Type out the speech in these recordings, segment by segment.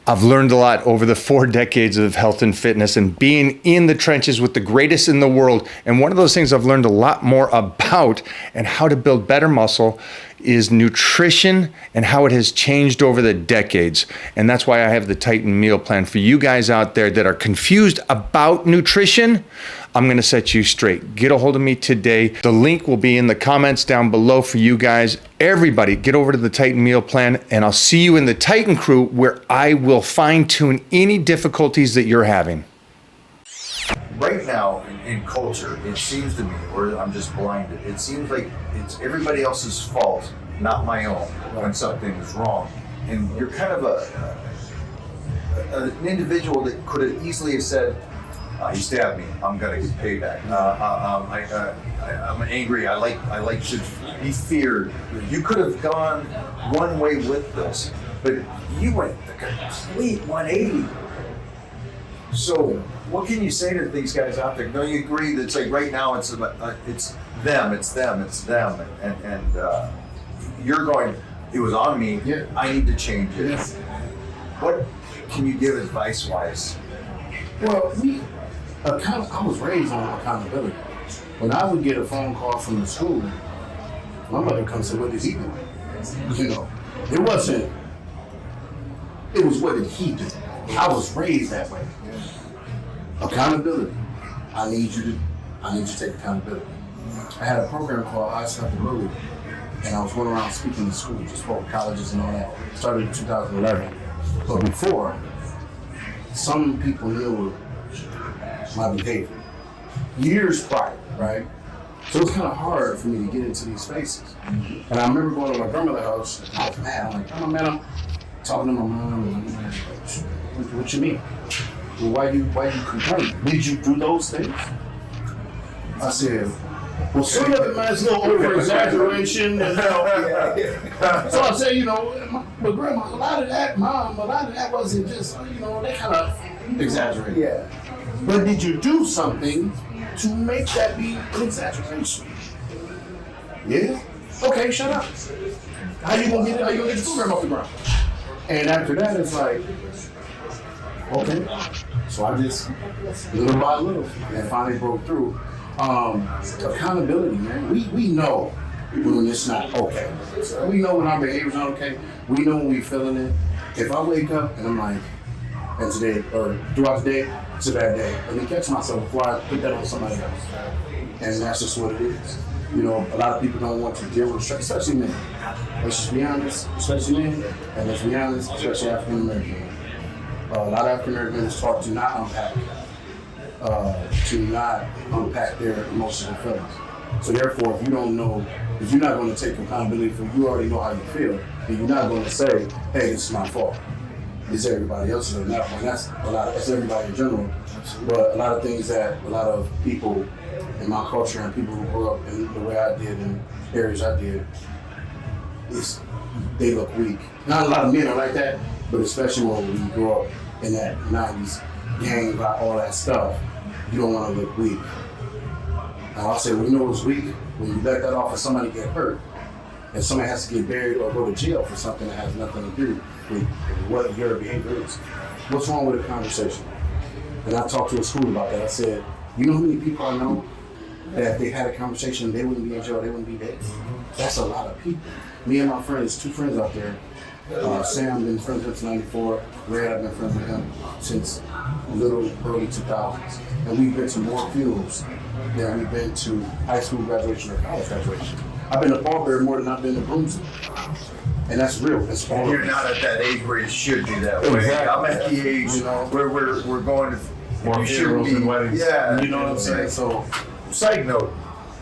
I've learned a lot over the 4 decades of health and fitness and being in the trenches with the greatest in the world. And one of those things I've learned a lot more about and how to build better muscle is nutrition and how it has changed over the decades. And that's why I have the Titan meal plan for you guys out there that are confused about nutrition. I'm gonna set you straight. Get a hold of me today. The link will be in the comments down below for you guys. Everybody, get over to the Titan meal plan, and I'll see you in the Titan crew where I will fine tune any difficulties that you're having. Right now in culture, it seems to me, or I'm just blinded, it seems like it's everybody else's fault, not my own, when something is wrong. And you're kind of an individual that could have easily have said, he stabbed me, I'm gonna get payback. I'm angry, I like to be feared. You could have gone one way with this, but you went the complete 180. So what can you say to these guys out there? Don't you agree that it's like right now it's them, and you're going, it was on me, yeah. I need to change it. Yeah. What can you give advice-wise? Well, I was raised on accountability. When I would get a phone call from the school, my mother would come and say, what did he do? You know, it was what did he do? I was raised that way. Accountability. I need you to take accountability. I had a program called I Stepped the Road, and I was going around speaking to schools, just spoke to colleges and all that. Started in 2011. But before, some people knew my behavior. Years prior, right? So it was kind of hard for me to get into these spaces. And I remember going to my grandmother's house, and I was mad. I'm like, oh man, I'm talking to my mom, and I'm like, what you mean? Well, why you complaining? Did you do those things? I said, well, some of it is a little over-exaggeration. And, so I said, but grandma, a lot of that wasn't just, they kind of exaggerated. Yeah. But did you do something to make that be an exaggeration? Yeah? Okay, shut up. How you gonna get the program off the ground? And after that, it's like, okay. So I just, little by little, and finally broke through. Accountability, man. We know when it's not okay. We know when our behavior's not okay. We know when we're feeling it. If I wake up and I'm like, and today, or throughout the day, it's a bad day. Let me catch myself before I put that on somebody else. And that's just what it is. A lot of people don't want to deal with stress, especially men. Let's just be honest, especially men, and let's be honest, especially African American. A lot of African American men is taught to not unpack their emotions and feelings. So therefore, if you're not going to take accountability for, you already know how you feel, and you're not going to say, hey, this is my fault. It's everybody else's on that one. That's everybody in general. But a lot of things that a lot of people in my culture and people who grew up in the way I did and areas I did, they look weak. Not a lot of men are like that, but especially when we grew up in that 90s gang about all that stuff, you don't want to look weak. And I'll say, when you know it's weak, when you let that off and somebody get hurt, and somebody has to get buried or go to jail for something that has nothing to do with what your behavior is. What's wrong with a conversation? And I talked to a school about that. I said, you know how many people I know that if they had a conversation, they wouldn't be in jail, they wouldn't be dead? That's a lot of people. Me and my friends, 2 friends out there, Sam, been friends since '94. Red, I've been friends with him since early 2000s. And we've been to more funerals than we've been to high school graduation or college graduation. I've been to pallbearer more than I've been to groomsmen. And that's real. That's all. You're not at that age where it should be that way. Exactly. I'm at the age where we're going to more funerals and weddings. Yeah. You know what I'm saying? So, side note,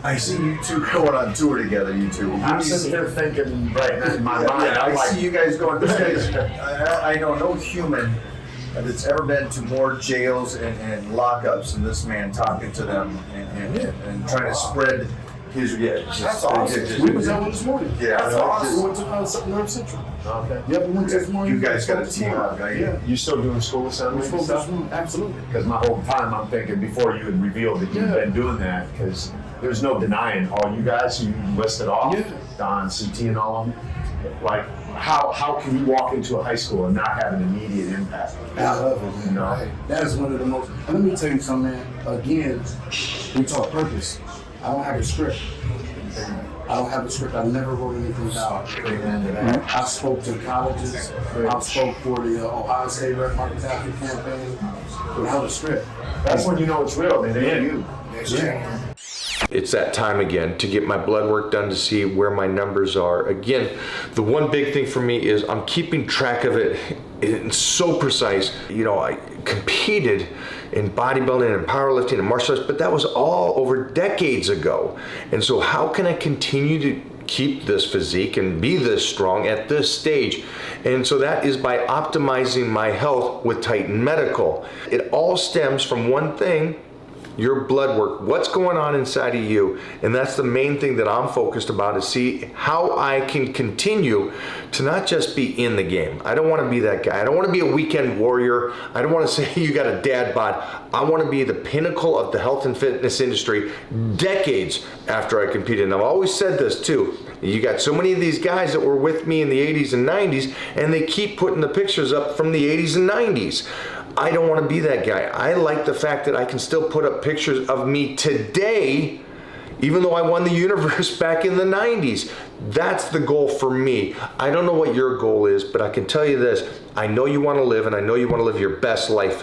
I see you two going on tour together, you two. I'm sitting here thinking right now in my mind. Yeah, I'm I see you guys going, this guy's, I know no human that's ever been to more jails and lockups than this man talking to them and trying to spread his, That's awesome. we was out one this morning. Yeah, That's awesome. We went to North Central. Okay. Yep, we went this morning. You guys got a team up, right? Yeah. You still doing school assignments and stuff? Absolutely. Because my whole time I'm thinking before you had revealed that you've been doing that, because there's no denying all you guys who you listed off, Don, CT and all of them, like how can you walk into a high school and not have an immediate impact? I love it, man. You know? That is one of the most. And let me tell you something, man. Again, we talk purpose. I don't have a script. I don't have a script. I never wrote anything down. I spoke to colleges. I spoke for the Ohio State Rep Marcus Athlete campaign without a script. That's when you know it's real, man. It ain't you. Yeah. It's that time again to get my blood work done to see where my numbers are. Again, the one big thing for me is I'm keeping track of it. It's so precise. You know, I competed in bodybuilding and powerlifting and martial arts, but that was all over decades ago. And so how can I continue to keep this physique and be this strong at this stage? And so that is by optimizing my health with Titan Medical. It all stems from one thing: your blood work, what's going on inside of you. And that's the main thing that I'm focused about, is see how I can continue to not just be in the game. I don't want to be that guy. I don't want to be a weekend warrior. I don't want to say you got a dad bod. I want to be the pinnacle of the health and fitness industry decades after I competed. And I've always said this too. You got so many of these guys that were with me in the 80s and 90s, and they keep putting the pictures up from the 80s and 90s. I don't want to be that guy. I like the fact that I can still put up pictures of me today, even though I won the universe back in the 90s. That's the goal for me. I don't know what your goal is, but I can tell you this. I know you want to live, and I know you want to live your best life.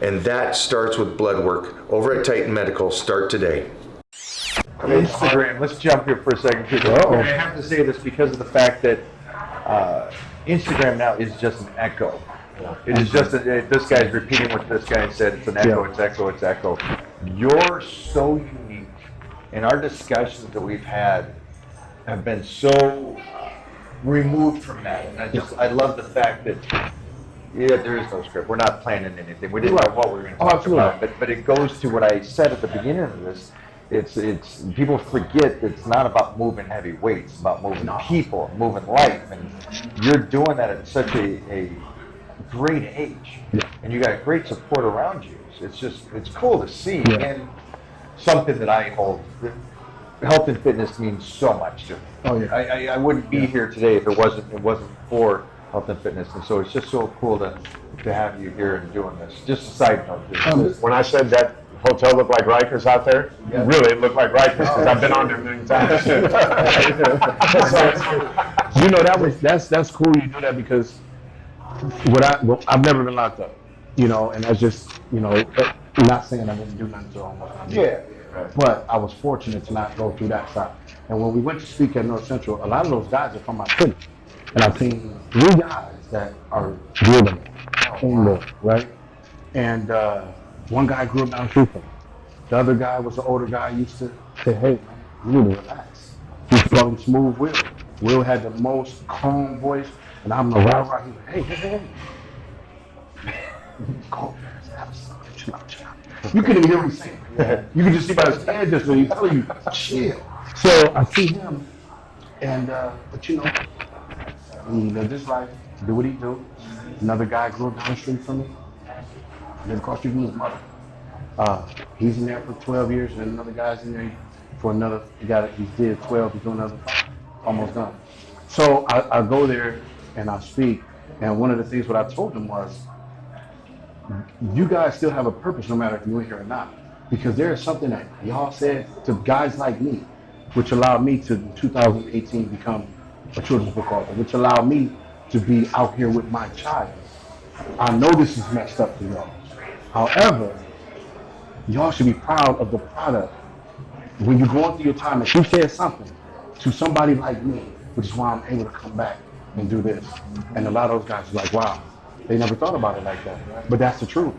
And that starts with blood work. Over at Titan Medical, start today. Instagram, let's jump here for a second. I have to say this because of the fact that Instagram now is just an echo. It is just this guy's repeating what this guy said. It's an echo, it's echo, it's echo. You're so unique, and our discussions that we've had have been so removed from that. And I love the fact that there is no script. We're not planning anything. We didn't know what we were going to talk about. But it goes to what I said at the beginning of this. It's people forget it's not about moving heavy weights. It's about moving people, moving life, and you're doing that at such a great age, and you got great support around you. It's cool to see, and something that I hold. Health and fitness means so much to me. Oh yeah. I wouldn't be here today if it wasn't for health and fitness, and so it's just so cool to have you here and doing this. Just a side note. When I said that hotel looked like Rikers out there, really it looked like Rikers, because I've been on there many times. You know, that's cool you do that, because I've never been locked up, you know, and that's just, you know, not saying I didn't do nothing to almost. But I was fortunate to not go through that side. And when we went to speak at North Central, a lot of those guys are from my clinic. And I've seen 3 guys that are dealing in there, right? And one guy grew up down the street from me. The other guy was an older guy, used to say, hey, man, you need to relax. He's called him Smooth Will. Will had the most calm voice, and I'm the rah-rah. He's like, hey. Chill out. You couldn't even hear what he's saying. You could just see by his head just when he's telling you, chill. So I see him, and but you know, he lived his life, do what he do. Another guy grew up down the street from me, lived across the street from his mother. He's in there for 12 years, and another guy's in there for another. He did 12. He's doing another 5, almost done. So I go there and I speak, and one of the things what I told them was, you guys still have a purpose no matter if you're in here or not. Because there is something that y'all said to guys like me, which allowed me to, in 2018, become a children's book author, which allowed me to be out here with my child. I know this is messed up for y'all. However, y'all should be proud of the product. When you're going through your time, if you said something to somebody like me, which is why I'm able to come back and do this. And a lot of those guys are like, wow, they never thought about it like that. But that's the truth.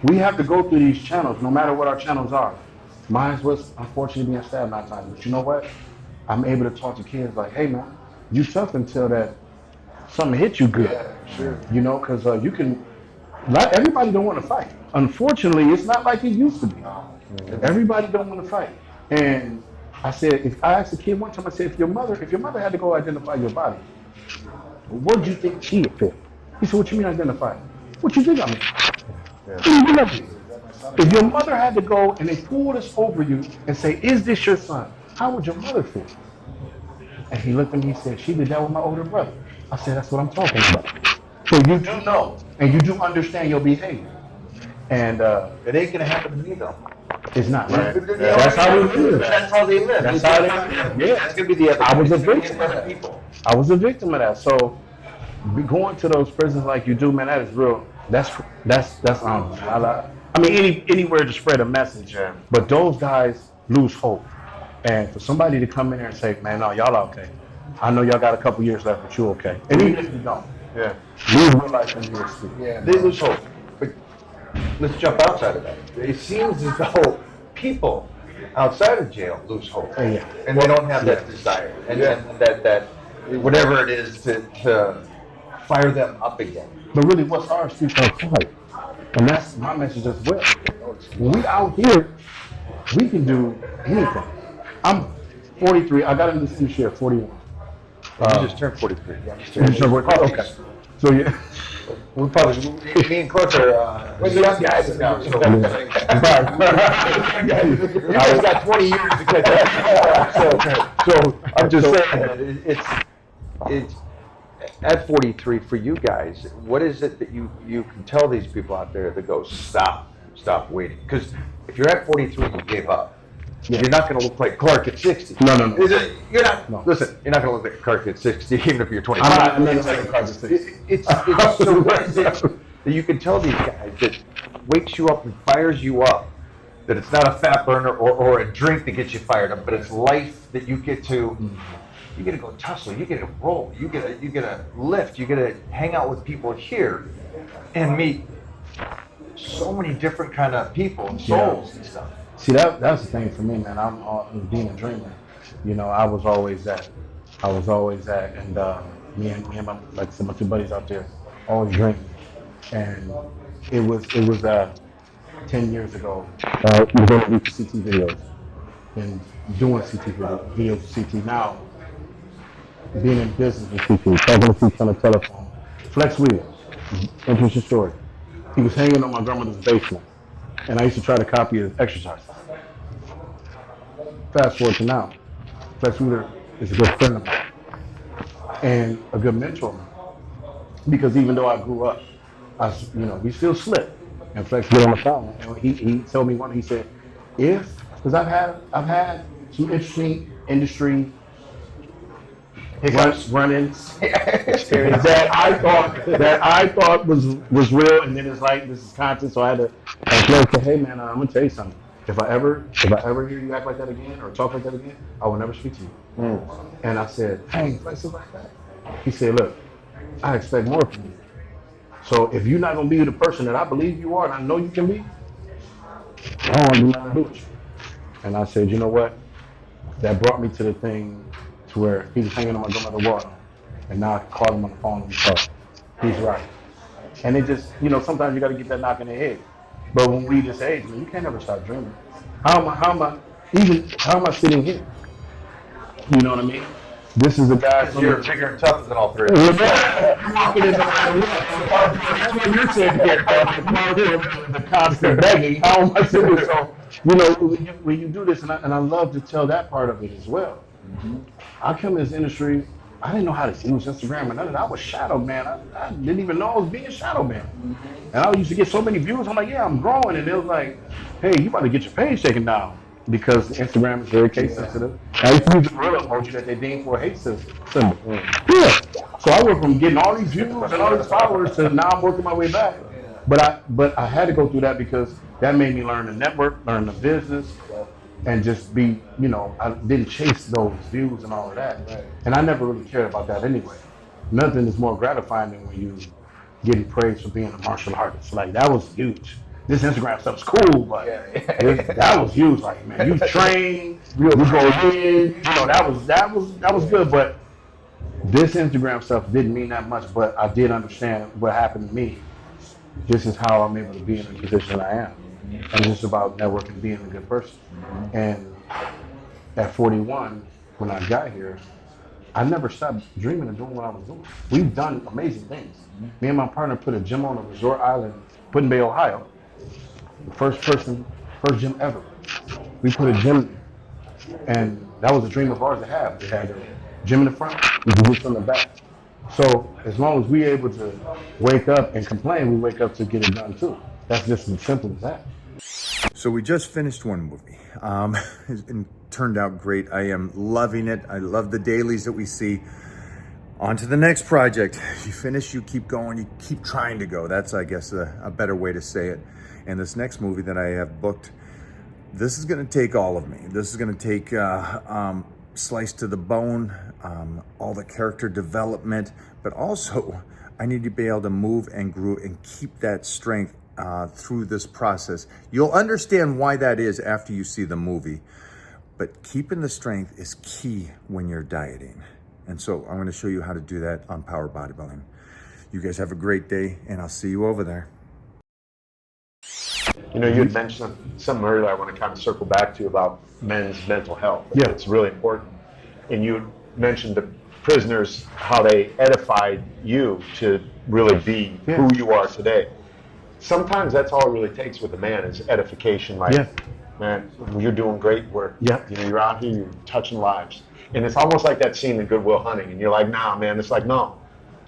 We have to go through these channels, no matter what our channels are. Mine was unfortunately being stabbed 9 times. But you know what? I'm able to talk to kids like, hey man, you tough until that something hit you good. Yeah, sure. You know, because you can, not everybody don't want to fight. Unfortunately, it's not like it used to be. Everybody don't want to fight. And I said, if I asked a kid one time, I said, if your mother had to go identify your body, what do you think she would feel? He said, what you mean identify? What you think I mean? If your mother had to go and they pull this over you and say, is this your son? How would your mother feel? And he looked at me and said, she did that with my older brother. I said, that's what I'm talking about. So you do know, and you do understand your behavior. And It ain't gonna happen to me though. it's not, right? Yeah. That's how we live. That's how they live. That's how they live. Yeah. That's gonna be the other. I was a it's gonna be victim the of other that. people. I was a victim of that. So going to those prisons like you do, man, that is real. That's honorable. I mean, anywhere to spread a message. Yeah. But those guys lose hope. And for somebody to come in there and say, man, no, y'all are okay. I know y'all got a couple years left, but you okay. And even if you don't, Yeah. live your life in your street. Yeah. They lose hope. But let's jump outside of that. It seems as though people outside of jail lose hope. Oh, yeah. And they don't have that desire. And that whatever it is to fire them up again. But really, what's ours to fight? And that's my message as well. When we out here, we can do anything. I'm 43. I got in this industry at 41. You just turned 43. Okay. So yeah. We probably, me and Clutch are we're the young guys now. So you guys got 20 years to catch up. So I'm just saying that it's at 43 for you guys. What is it that you can tell these people out there that go stop waiting? Because if you're at 43 and you gave up, you're not going to look like Clark at 60. No. You're not. No. Listen, you're not going to look like Clark at 60, even if you're 25. I'm not like Clark at 60. It's so what is it that you can tell these guys that wakes you up and fires you up, that it's not a fat burner or a drink that gets you fired up, but it's life that you get to go tussle, you get to roll, you get to lift, you get to hang out with people here and meet so many different kind of people and souls and stuff. See, that's the thing for me, man. I'm being a dreamer. You know, I was always that. And me and my, like I said, my two buddies out there, always dreaming. And it was 10 years ago. We were going to do CT videos and doing CT videos with CT. Now, being in business with CT, talking to CT on the telephone. Flex Wheels, interesting story. He was hanging on my grandmother's basement, and I used to try to copy his exercises. Fast forward to now, Flex Wheeler is a good friend of mine and a good mentor of mine. Because even though I grew up, we still slip. And Flex get on the phone, and he told me he said, because I've had some interesting industry run-ins that I thought was real, and then it's like this is content, so I had to say, hey man, I'm gonna tell you something. If I ever hear you act like that again or talk like that again, I will never speak to you. And I said, dang, Flex is like that. He said, look, I expect more from you. So if you're not gonna be the person that I believe you are, and I know you can be, I don't want to do nothing to do with you. And I said, you know what? That brought me to the thing to where he was hanging on my grandmother's wall, and now I can call him on the phone and talk. He's right. And it just, sometimes you got to get that knock in the head. But when we this age, man, you can't ever stop dreaming. How am I sitting here? You know what I mean? This is the guy. You're bigger and tougher than all three. You're walking in that's what you're sitting here. The constant begging. How am I sitting here? So, when you do this, and I love to tell that part of it as well. I come in this industry, I didn't know how to use Instagram and none of that. I was shadow man. I didn't even know I was being shadow man. And I used to get so many views. I'm like, yeah, I'm growing. And it was like, hey, you about to get your page taken down because Instagram is very case sensitive. I used to use the gorilla emoji that they deemed for a hate symbol. Yeah. So I went from getting all these views and all these followers to now I'm working my way back. But I had to go through that because that made me learn the network, learn the business, and just be, I didn't chase those views and all of that. Right. And I never really cared about that anyway. Nothing is more gratifying than when you getting praised for being a martial artist. Like, that was huge. This Instagram stuff's cool, but that was huge. Like, man, you train, you go in, that was good. But this Instagram stuff didn't mean that much, but I did understand what happened to me. This is how I'm able to be in the position I am. And it's just about networking, being a good person. And at 41, when I got here, I never stopped dreaming of doing what I was doing. We've done amazing things. Me and my partner put a gym on a resort island, Put-in Bay, Ohio. The first gym ever. We put a gym there. And that was a dream of ours to have. We had a gym in the front, and groups on the back. So as long as we able to wake up and complain, we wake up to get it done too. That's just as simple as that. So we just finished one movie. It turned out great. I am loving it. I love the dailies that we see. On to the next project. You finish, you keep going, you keep trying to go. That's, I guess, a better way to say it. And this next movie that I have booked, this is going to take all of me. This is going to take slice to the bone, all the character development, but also I need to be able to move and groove and keep that strength through this process. You'll understand why that is after you see the movie, but keeping the strength is key when you're dieting. And so I'm going to show you how to do that on Power Bodybuilding. You guys have a great day, and I'll see you over there. You know, you had mentioned something earlier I want to kind of circle back to about men's mental health. Yeah. It's really important. And you mentioned the prisoners, how they edified you to really be who you are today. Sometimes that's all it really takes with a man is edification. Like, man, you're doing great work. Yeah. You know, you're out here, you're touching lives. And it's almost like that scene in Good Will Hunting. And you're like, nah, man. It's like, no.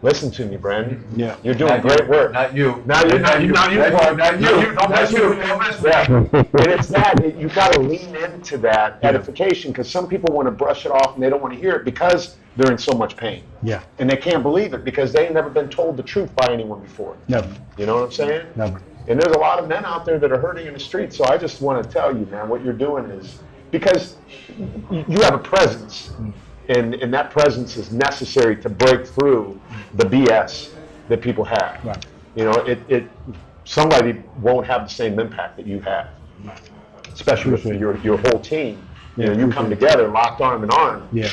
Listen to me, Brandon. Yeah. You're doing great work. Not you. Not you. Not you. Not you. Not you. Don't mess with me. Don't mess with me. And it's that you got to lean into that edification, because some people want to brush it off and they don't want to hear it because they're in so much pain. Yeah. And they can't believe it because they ain't never been told the truth by anyone before. Never. You know what I'm saying? Never. And there's a lot of men out there that are hurting in the streets. So I just want to tell you, man, what you're doing is because you have a presence. And that presence is necessary to break through the BS that people have. Right. You know, somebody won't have the same impact that you have, especially with your whole team. You know, you come together, locked arm in arm. Yeah.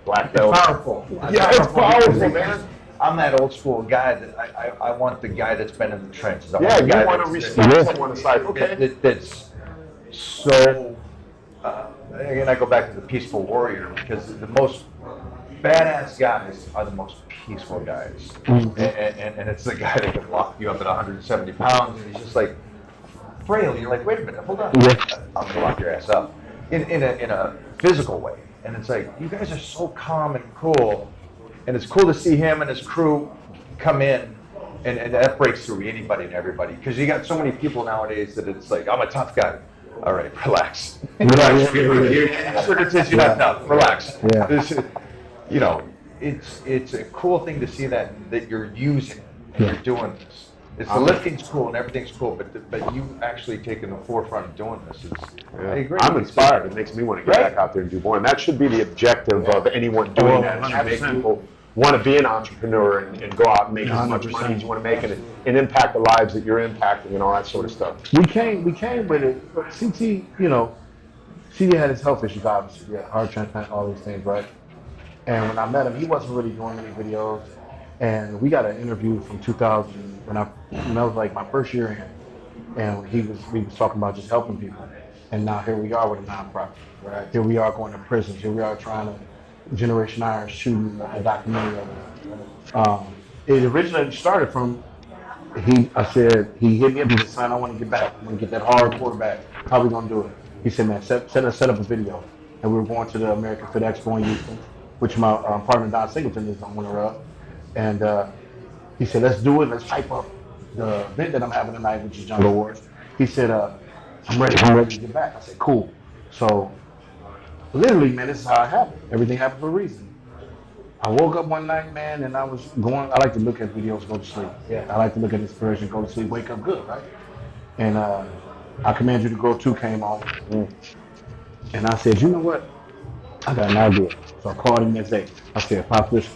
Black belt. Powerful. Yeah, it's powerful, man. I'm that old school guy that I want the guy that's been in the trenches. I Yeah, want the you guy want to that's- respect someone that's like, okay. that's so. Again, I go back to the peaceful warrior, because the most badass guys are the most peaceful guys, and it's the guy that can lock you up at 170 pounds, and he's just like frail. You're like, wait a minute, hold on, I'm gonna lock your ass up in a physical way, and it's like, you guys are so calm and cool, and it's cool to see him and his crew come in. And that breaks through anybody and everybody, because you got so many people nowadays that it's like, I'm a tough guy. All right, relax. Relax. You're not tough. Relax. Yeah. You know, it's a cool thing to see that you're using and you're doing this. It's the lifting's cool and everything's cool, but you actually taking the forefront of doing this is. I agree. I'm inspired. It makes me want to get back out there and do more. And that should be the objective of anyone doing that. Is to make people want to be an entrepreneur and go out and make as much money as you want to make and impact the lives that you're impacting and all that sort of stuff. We came with it. CT, you know, CT had his health issues, obviously. Yeah, heart transplant, all these things, right? And when I met him, he wasn't really doing any videos. And we got an interview from 2000 when I was like my first year in, and we was talking about just helping people. And now here we are with a nonprofit. Right. Here we are going to prisons. Here we are trying to Generation Iron shooting a documentary of it. It originally started from I said he hit me up and said, son, I want to get back. I want to get that hard quarterback. How we gonna do it? He said, man, set up a video. And we were going to the American Fit Expo in Houston, which my partner Don Singleton is the owner of. And he said, let's do it. Let's hype up the event that I'm having tonight, which is Jungle Wars. He said, I'm ready to get back. I said, cool. So literally, man, this is how it happened. Everything happened for a reason. I woke up one night, man, and I like to look at videos, go to sleep. Yeah. I like to look at inspiration, go to sleep, wake up good, right? And I Command You to Grow 2 came on. And I said, you know what? I got an idea. So I called him next day. I said, Pop, listen,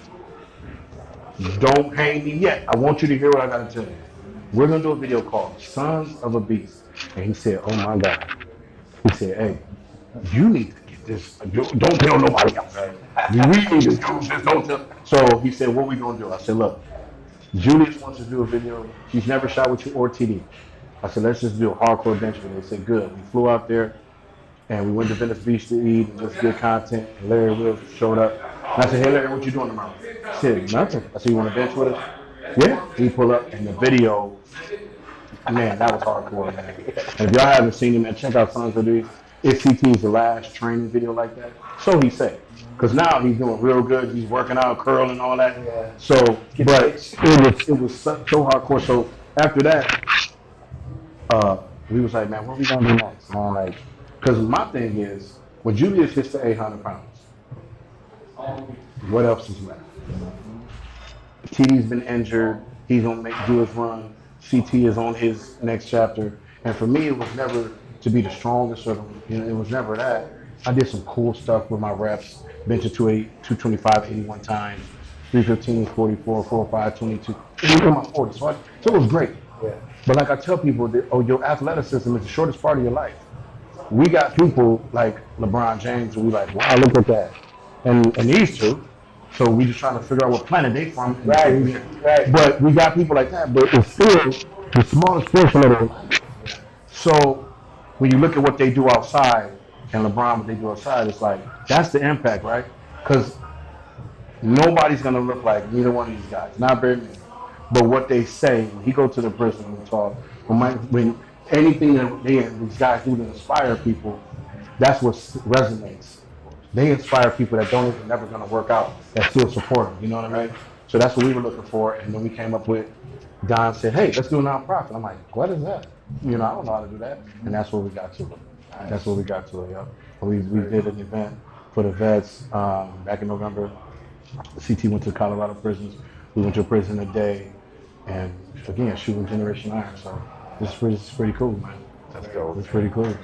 don't hang me yet. I want you to hear what I got to tell you. We're going to do a video called Sons of a Beast. And he said, oh my God. He said, hey, you need to get this. Don't tell nobody else. We need to do this. Don't tell. So he said, what we going to do? I said, look, Julius wants to do a video. She's never shot with you or TD. I said, let's just do a hardcore bench video. They said, good. We flew out there and we went to Venice Beach to eat and just good content. And Larry Wills showed up. And I said, hey, Larry, what you doing tomorrow? He said, nothing. I said, you want to bench with us? Yeah. He pulled up and the video, man, that was hardcore, man. And if y'all haven't seen it, man, check out Sons of Beast. if CT is the last training video like that. So he said. Because now he's doing real good. He's working out, curling, and all that. Yeah. So, but it was so hardcore. So after that, we was like, man, what are we gonna do next? Man, like, because my thing is, when Julius hits the 800 pounds, what else is left? TD's been injured. He's gonna do his run. CT is on his next chapter. And for me, it was never to be the strongest or it was never that. I did some cool stuff with my reps. Bench at 225, 81 times, 315, 44, 45, 22. In my 40s. So it was great. Yeah. But like I tell people, your athleticism is the shortest part of your life. We got people like LeBron James, and we like, wow, look at that. And these two, so we just trying to figure out what planet they from. Right. But we got people like that, but it's still the smallest portion of their life. So when you look at what they do outside, and LeBron, what they do outside, it's like, that's the impact, right? Because nobody's going to look like neither one of these guys, not very many. But what they say, when he go to the prison and talk, when anything that these guys do to inspire people, that's what resonates. They inspire people that don't even never going to work out, that still support them, you know what I mean? So that's what we were looking for, and then we came up with, Don said, hey, let's do a nonprofit. I'm like, what is that? You know, I don't know how to do that. And that's what we got to. That's what we got to, yeah. We did an event for the vets back in November. CT went to Colorado prisons. We went to a prison a day, and again, shooting Generation Iron. So this is pretty cool, man. That's dope. It's pretty cool.